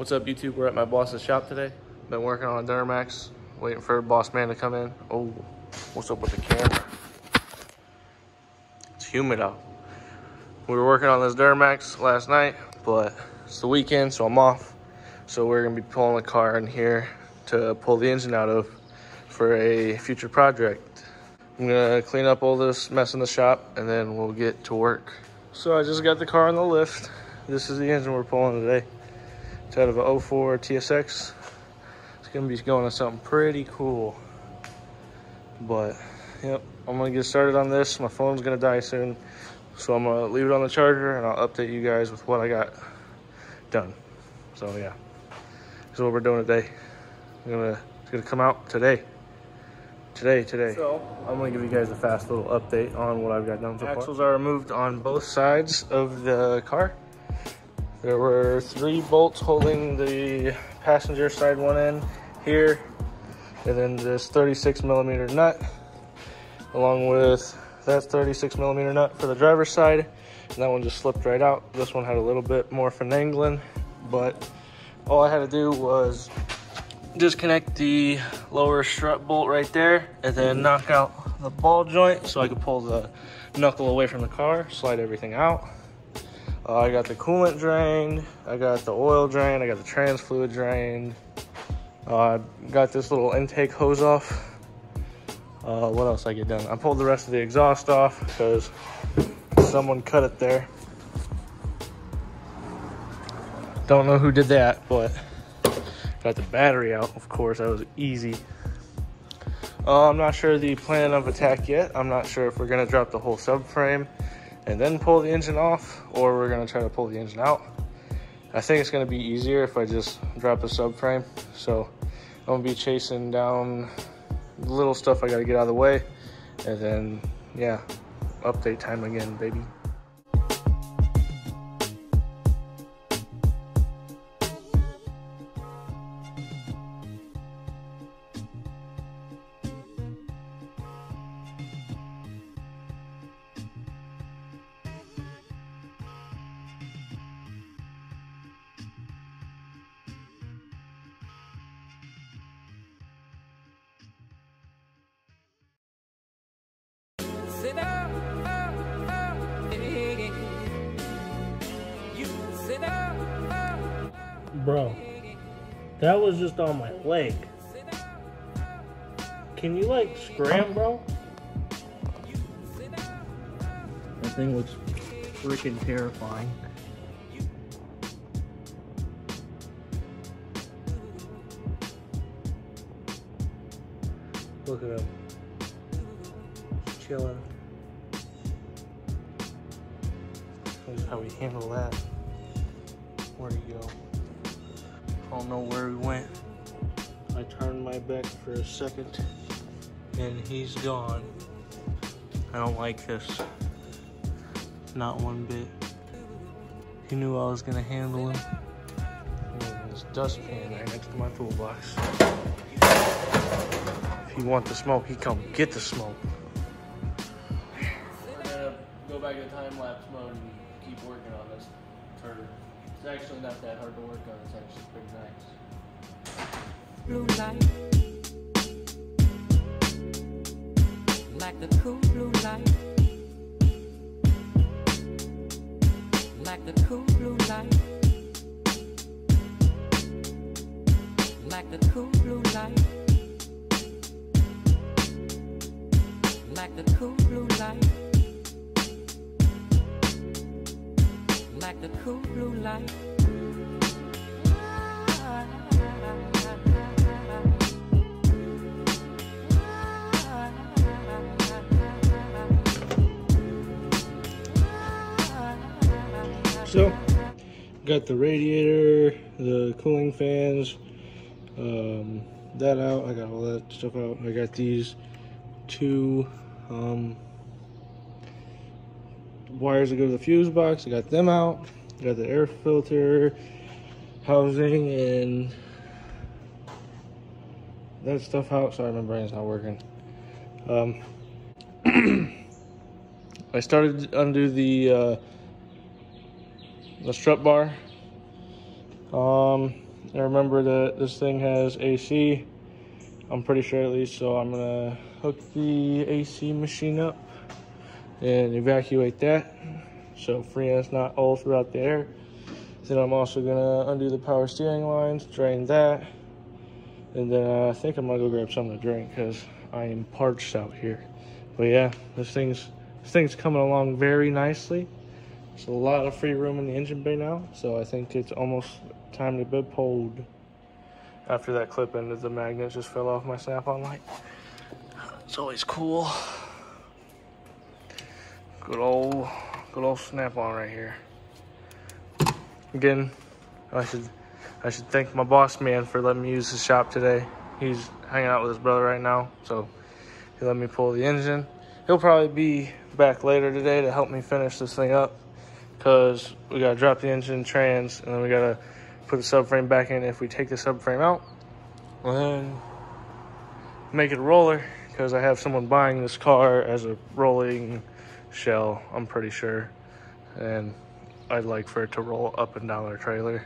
What's up, YouTube? We're at my boss's shop today. Been working on a Duramax, waiting for boss man to come in. Oh, what's up with the camera? It's humid out. We were working on this Duramax last night, but it's the weekend, so I'm off. So we're gonna be pulling the car in here to pull the engine out of for a future project. I'm gonna clean up all this mess in the shop and then we'll get to work. So I just got the car on the lift. This is the engine we're pulling today. It's out of an 04 TSX. It's gonna be going to something pretty cool. But, yep, I'm gonna get started on this. My phone's gonna die soon. So I'm gonna leave it on the charger and I'll update you guys with what I got done. So yeah, this is what we're doing today. It's gonna come out today. Today. So I'm gonna give you guys a fast little update on what I've got done so far. Axles are removed on both sides of the car. There were 3 bolts holding the passenger side one end here, and then this 36mm nut, along with that 36mm nut for the driver's side, and that one just slipped right out. This one had a little bit more finagling, but all I had to do was disconnect the lower strut bolt right there, and then knock out the ball joint so I could pull the knuckle away from the car, slide everything out. I got the coolant drained, I got the oil drained, I got the trans fluid drained. Got this little intake hose off. What else I get done? I pulled the rest of the exhaust off because someone cut it there. Don't know who did that, but got the battery out, of course. That was easy. I'm not sure the plan of attack yet. I'm not sure if we're gonna drop the whole subframe and then pull the engine off, or we're gonna try to pull the engine out. I think it's gonna be easier if I just drop the subframe. So I'm gonna be chasing down the little stuff I gotta get out of the way, and then, yeah, update time again, baby. Bro, that was just on my leg. Can you like scram, bro? That thing looks freaking terrifying. Look at him. Just chilling. This is how we handle that. Where'd he go? I don't know where he went. I turned my back for a second and he's gone. I don't like this. Not one bit. He knew I was gonna handle him. There's a dustpan right next to my toolbox. If you want the smoke, he come get the smoke. We're gonna go back to time-lapse mode and keep working on this turd. It's actually not that hard to work on, it's actually pretty nice. Blue light, like the cool blue light, like the cool blue light, like the cool blue light, like the cool blue light, like the cool blue light. So, got the radiator, the cooling fans, that out. I got all that stuff out. I got these 2 wires that go to the fuse box. I got them out. I got the air filter housing and that stuff out. Sorry, my brain's not working. I started to undo the strut bar. I remember that this thing has AC. I'm pretty sure at least, so I'm gonna hook the AC machine up and evacuate that, so freeing us not all throughout the air. Then I'm also gonna undo the power steering lines, drain that, and then I think I'm gonna go grab something to drink because I am parched out here. But yeah, this thing's coming along very nicely. There's a lot of free room in the engine bay now, so I think it's almost time to be pulled. After that clip ended, the magnet just fell off my snap-on light. It's always cool. Good old snap-on right here. Again, I should thank my boss man for letting me use his shop today. He's hanging out with his brother right now, so he let me pull the engine. He'll probably be back later today to help me finish this thing up, because we gotta drop the engine trans, and then we gotta put the subframe back in. If we take the subframe out, and then make it a roller, because I have someone buying this car as a rolling shell, I'm pretty sure, and I'd like for it to roll up and down our trailer.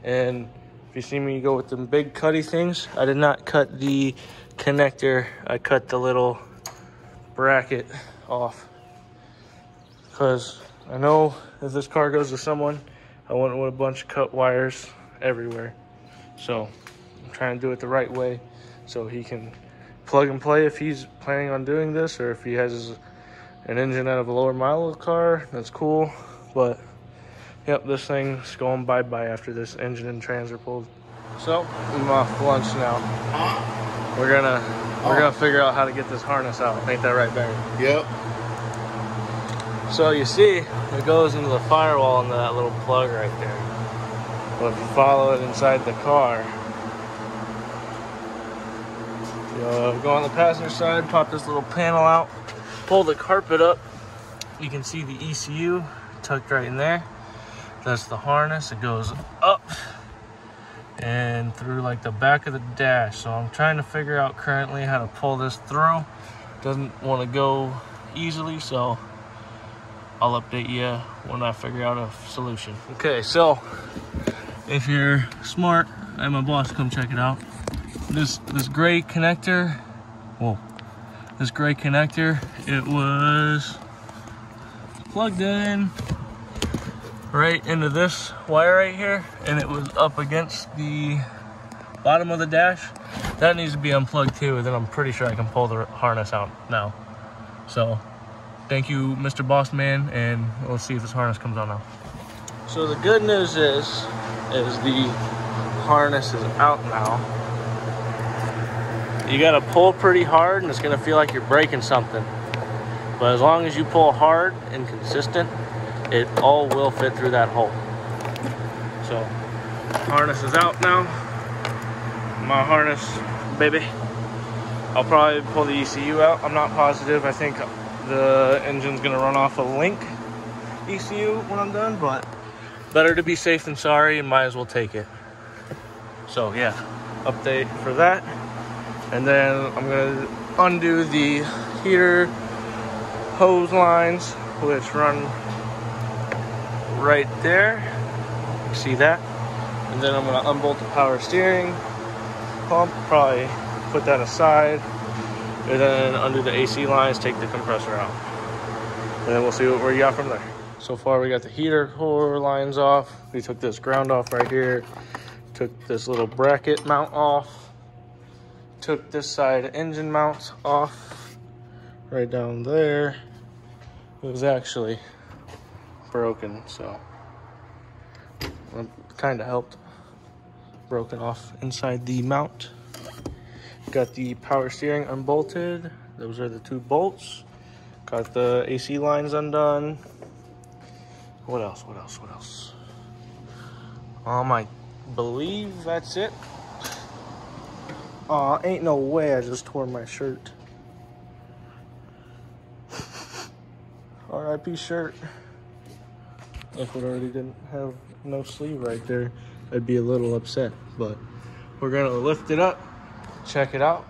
And if you see me go with them big cutty things, I did not cut the connector, I cut the little bracket off, because I know if this car goes to someone, I want a bunch of cut wires everywhere. So I'm trying to do it the right way so he can plug and play if he's planning on doing this, or if he has an engine out of a lower model car, that's cool. But yep, this thing's going bye-bye after this engine and trans are pulled. So I'm off lunch now. We're gonna figure out how to get this harness out. Ain't that right, Barry? Yep. So you see, it goes into the firewall into that little plug right there. But if you follow it inside the car, you go on the passenger side, pop this little panel out, pull the carpet up. You can see the ECU tucked right in there. That's the harness. It goes up and through like the back of the dash. So I'm trying to figure out currently how to pull this through. Doesn't want to go easily, so I'll update you when I figure out a solution. Okay, so if you're smart, I had my boss come check it out. This gray connector, this gray connector, it was plugged in right into this wire right here, and it was up against the bottom of the dash. That needs to be unplugged too, and then I'm pretty sure I can pull the harness out now. So thank you, Mr. Boss Man, and we'll see if this harness comes on now. So the good news is the harness is out now. You gotta pull pretty hard, and it's gonna feel like you're breaking something. But as long as you pull hard and consistent, it all will fit through that hole. So, harness is out now. My harness, baby. I'll probably pull the ECU out. I'm not positive. I think the engine's gonna run off a Link ECU when I'm done, but better to be safe than sorry, and might as well take it. So yeah, update for that. And then I'm gonna undo the heater hose lines, which run right there. You see that? And then I'm gonna unbolt the power steering pump, probably put that aside, and then undo the AC lines, take the compressor out. And then we'll see what we got from there. So far we got the heater core lines off. We took this ground off right here. Took this little bracket mount off. Took this side engine mounts off. Right down there. It was actually broken, so it kind of helped. Broken off inside the mount. Got the power steering unbolted. Those are the 2 bolts. Got the AC lines undone. What else? I believe that's it. Aw, ain't no way I just tore my shirt. RIP shirt. If it already didn't have no sleeve right there, I'd be a little upset. But we're gonna lift it up, check it out.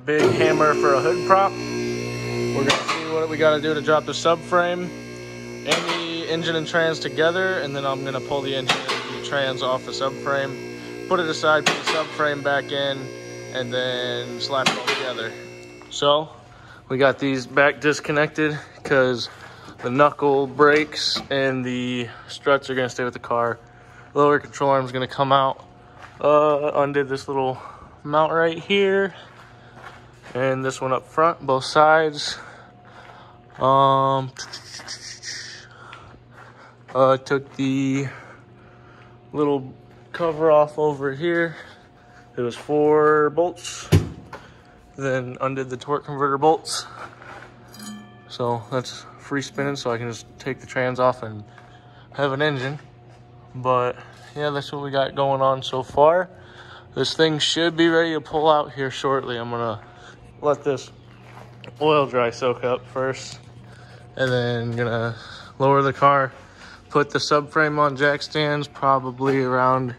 Big hammer for a hood prop. We're gonna see what we gotta do to drop the subframe and the engine and trans together, and then I'm gonna pull the engine and the trans off the subframe, put it aside, put the subframe back in, and then slap it all together. So we got these back disconnected because the knuckle brakes and the struts are gonna stay with the car. Lower control arm is gonna come out. Undid this little mount right here, and this one up front, both sides. Took the little cover off over here. It was 4 bolts. Then undid the torque converter bolts. So that's free spinning, so I can just take the trans off and have an engine. But yeah, that's what we got going on so far. This thing should be ready to pull out here shortly. I'm gonna let this oil dry soak up first, and then gonna lower the car, put the subframe on jack stands, probably around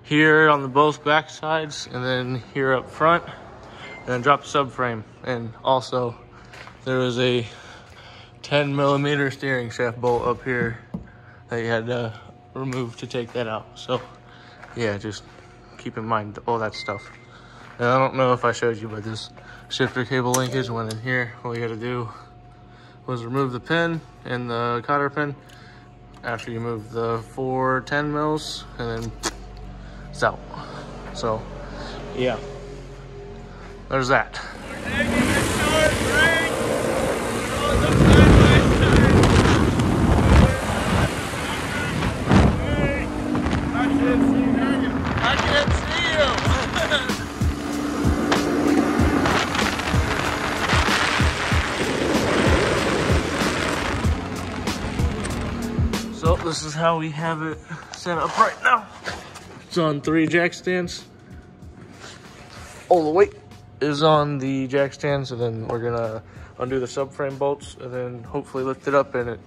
here on the both back sides, and then here up front, and then drop the subframe. And also there was a 10mm steering shaft bolt up here that you had to remove to take that out. So yeah, just keep in mind all that stuff. And I don't know if I showed you, but this shifter cable linkage went in here. All you got to do was remove the pin and the cotter pin after you move the 4 10mm, and then it's out. So yeah, there's that. So this is how we have it set up right now. It's on 3 jack stands. All the weight is on the jack stands, and then we're gonna undo the subframe bolts and then hopefully lift it up, and the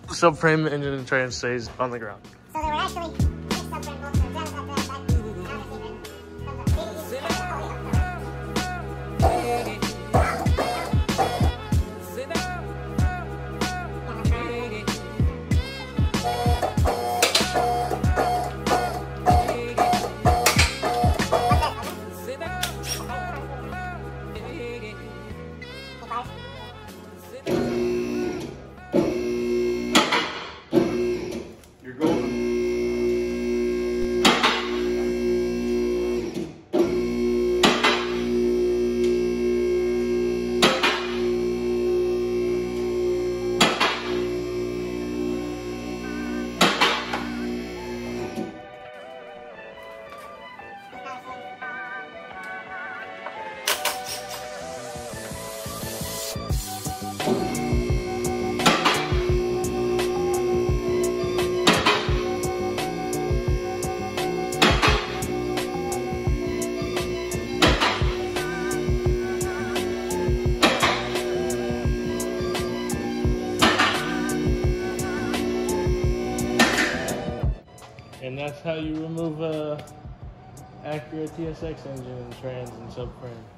subframe, engine, and trans stays on the ground. So there were actually 6 subframe bolts that were done at that. And that's how you remove a Acura Tsx engine and trans and subframe.